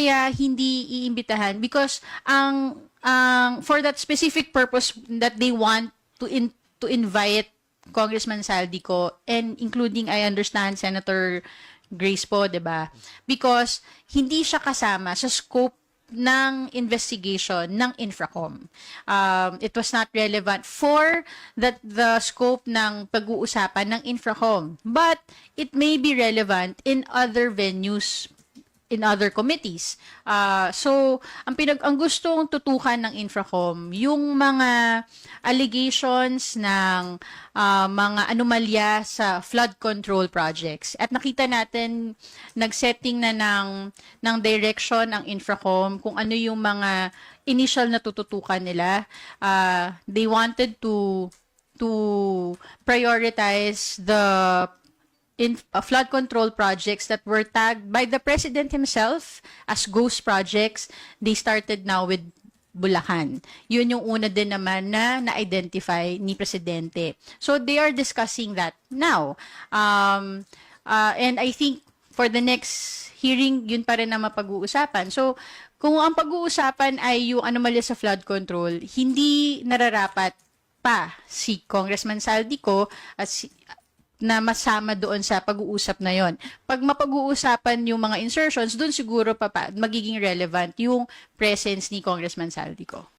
Kaya hindi iimbitahan because for that specific purpose that they want to invite Congressman Saldico and including I understand Senator Grace po, 'di ba? Because hindi siya kasama sa scope ng investigation ng Infracom. It was not relevant for the scope ng pag-uusapan ng Infracom. But it may be relevant in other venues, in other committees. So, ang gustong tutukan ng Infracom, yung mga allegations ng mga anomalya sa flood control projects. At nakita natin, nag-setting na ng direction ang Infracom kung ano yung mga initial na tututukan nila. They wanted to prioritize the flood control projects that were tagged by the President himself as ghost projects. They started now with Bulacan. Yun yung una din naman na na-identify ni Presidente. So they are discussing that now. And I think for the next hearing, yun pa rin na mapag-uusapan. So kung ang pag-uusapan ay yung anomalya sa flood control, hindi nararapat pa si Congressman Saldico at na masama doon sa pag-uusap na yon. Pag mapag-uusapan yung mga insertions, doon siguro magiging relevant yung presence ni Congressman Saldico.